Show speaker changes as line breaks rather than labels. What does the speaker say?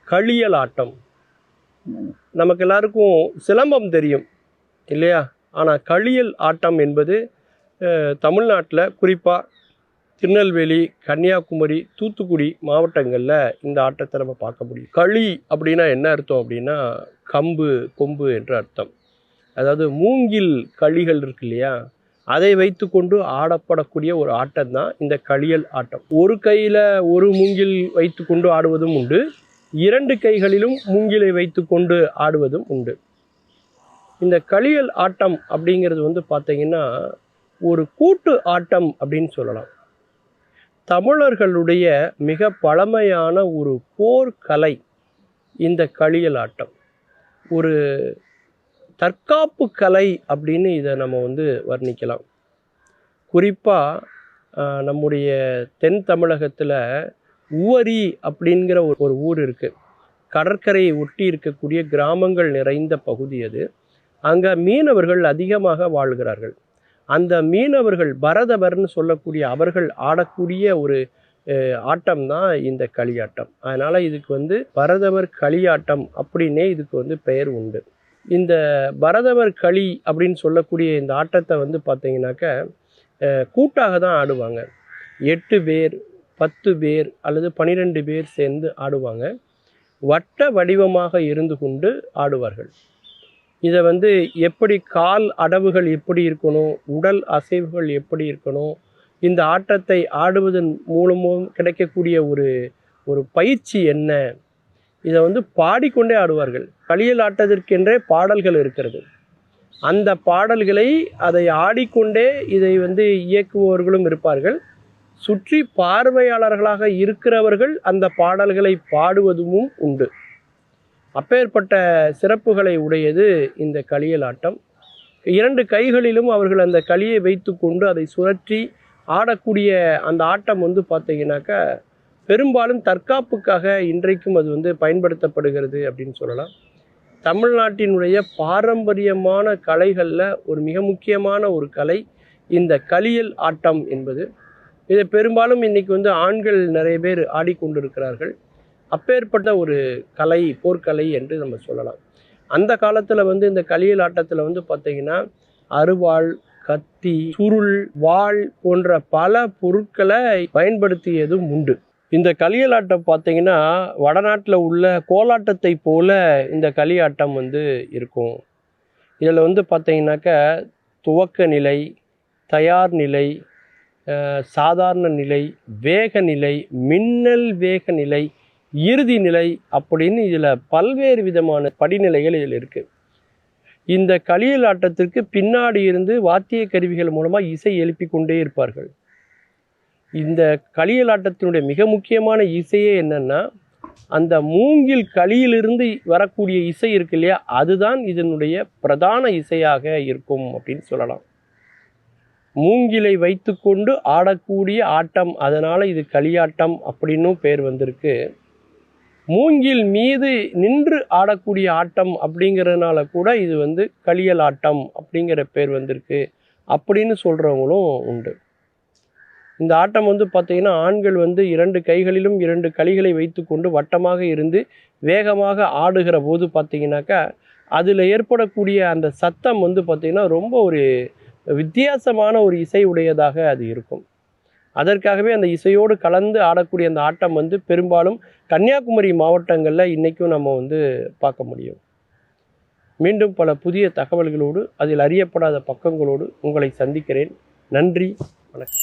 களியல் ஆட்டம். நமக்கு எல்லாருக்கும் சிலம்பம் தெரியும் இல்லையா? ஆனால் களியல் ஆட்டம் என்பது தமிழ்நாட்டில் குறிப்பாக திருநெல்வேலி, கன்னியாகுமரி, தூத்துக்குடி மாவட்டங்களில் இந்த ஆட்டத்தை நம்ம பார்க்க முடியும். களி அப்படின்னா என்ன அர்த்தம் அப்படின்னா கம்பு, கொம்பு என்ற அர்த்தம். அதாவது மூங்கில் களிகள் இருக்கு இல்லையா, அதை வைத்து கொண்டு ஆடப்படக்கூடிய ஒரு ஆட்டம் தான் இந்த களியல் ஆட்டம். ஒரு கையில் ஒரு மூங்கில் வைத்து கொண்டு ஆடுவதும் உண்டு, 2 கைகளிலும் மூங்கிலை வைத்து கொண்டு ஆடுவதும் உண்டு. இந்த களியல் ஆட்டம் அப்படிங்கிறது வந்து பார்த்தீங்கன்னா ஒரு கூட்டு ஆட்டம் அப்படின்னு சொல்லலாம். தமிழர்களுடைய மிக பழமையான ஒரு போர்க்கலை இந்த களியல் ஆட்டம். ஒரு தற்காப்பு கலை அப்படின்னு இதை நம்ம வந்து வர்ணிக்கலாம். குறிப்பாக நம்முடைய தென் தமிழகத்தில் உவரி அப்படிங்கிற ஒரு ஊர் இருக்குது. கடற்கரையை ஒட்டி இருக்கக்கூடிய கிராமங்கள் நிறைந்த பகுதி அது. அங்கே மீனவர்கள் அதிகமாக வாழ்கிறார்கள். அந்த மீனவர்கள் பரதவர்னு சொல்லக்கூடிய அவர்கள் ஆடக்கூடிய ஒரு ஆட்டம் தான் இந்த களியாட்டம். அதனால் இதுக்கு வந்து பரதவர் களியாட்டம் அப்படின்னே இதுக்கு வந்து பெயர் உண்டு. இந்த பரதவர் களி அப்படின்னு சொல்லக்கூடிய இந்த ஆட்டத்தை வந்து பார்த்தீங்கன்னாக்க கூட்டாக தான் ஆடுவாங்க. 8 பேர், 10 பேர் அல்லது 12 பேர் சேர்ந்து ஆடுவாங்க. வட்ட வடிவமாக இருந்து கொண்டு ஆடுவார்கள். இதை வந்து எப்படி கால் அடவுகள் எப்படி இருக்கணும், உடல் அசைவுகள் எப்படி இருக்கணும், இந்த ஆட்டத்தை ஆடுவதன் மூலமும் கிடைக்கக்கூடிய ஒரு பயிற்சி என்ன, இதை வந்து பாடிக்கொண்டே ஆடுவார்கள். களியல் ஆட்டத்திற்கென்றே பாடல்கள் இருக்கிறது. அந்த பாடல்களை அதை ஆடிக்கொண்டே இதை வந்து இயக்குபவர்களும் இருப்பார்கள். சுற்றி பார்வையாளர்களாக இருக்கிறவர்கள் அந்த பாடல்களை பாடுவதும் உண்டு. அப்பேற்பட்ட சிறப்புகளை உடையது இந்த களியல் ஆட்டம். 2 கைகளிலும் அவர்கள் அந்த களியை வைத்து கொண்டு அதை சுழற்றி ஆடக்கூடிய அந்த ஆட்டம் வந்து பார்த்தீங்கன்னாக்கா பெரும்பாலும் தற்காப்புக்காக இன்றைக்கும் அது வந்து பயன்படுத்தப்படுகிறது அப்படின்னு சொல்லலாம். தமிழ்நாட்டினுடைய பாரம்பரியமான கலைகளில் ஒரு மிக முக்கியமான ஒரு கலை இந்த களியல் ஆட்டம் என்பது. இதை பெரும்பாலும் இன்றைக்கி வந்து ஆண்கள் நிறைய பேர் ஆடிக்கொண்டிருக்கிறார்கள். அப்பேற்பட்ட ஒரு கலை, போர்க்கலை என்று நம்ம சொல்லலாம். அந்த காலத்தில் வந்து இந்த களியல் ஆட்டத்தில் வந்து பார்த்திங்கன்னா அருவாள், கத்தி, சுருள், வாள் போன்ற பல பொருட்களை பயன்படுத்தியதும் உண்டு. இந்த களியலாட்டம் பார்த்திங்கன்னா வடநாட்டில் உள்ள கோலாட்டத்தை போல இந்த களியாட்டம் வந்து இருக்கும். இதில் வந்து பார்த்திங்கனாக்க துவக்க நிலை, தயார் நிலை, சாதாரண நிலை, வேக நிலை, மின்னல் வேக நிலை, இறுதி நிலை அப்படின்னு இதில் பல்வேறு விதமான படிநிலைகள் இதில் இருக்குது. இந்த களியல் ஆட்டத்திற்கு பின்னாடி இருந்து வாத்திய கருவிகள் மூலமாக இசை எழுப்பி கொண்டே இருப்பார்கள். இந்த களியல் ஆட்டத்தினுடைய மிக முக்கியமான இசையே என்னென்னா அந்த மூங்கில் களியிலிருந்து வரக்கூடிய இசை இருக்கு இல்லையா, அதுதான் இதனுடைய பிரதான இசையாக இருக்கும் அப்படின்னு சொல்லலாம். மூங்கிலை வைத்து கொண்டு ஆடக்கூடிய ஆட்டம், அதனால் இது களியாட்டம் அப்படின்னும் பேர் வந்திருக்கு. மூங்கில் மீது நின்று ஆடக்கூடிய ஆட்டம் அப்படிங்கிறதுனால கூட இது வந்து களியல் ஆட்டம் அப்படிங்கிற பேர் வந்திருக்கு அப்படின்னு சொல்கிறவங்களும் உண்டு. இந்த ஆட்டம் வந்து பார்த்திங்கன்னா ஆண்கள் வந்து 2 கைகளிலும் 2 களிகளை வைத்து கொண்டு வட்டமாக இருந்து வேகமாக ஆடுகிற போது பார்த்திங்கனாக்கா அதில் ஏற்படக்கூடிய அந்த சத்தம் வந்து பார்த்திங்கன்னா ரொம்ப ஒரு வித்தியாசமான ஒரு இசை உடையதாக அது இருக்கும். அதற்காகவே அந்த இசையோடு கலந்து ஆடக்கூடிய அந்த ஆட்டம் வந்து பெரும்பாலும் கன்னியாகுமரி மாவட்டங்களில் இன்றைக்கும் நம்ம வந்து பார்க்க முடியும். மீண்டும் பல புதிய தகவல்களோடு அதில் அறியப்படாத பக்கங்களோடு உங்களை சந்திக்கிறேன். நன்றி, வணக்கம்.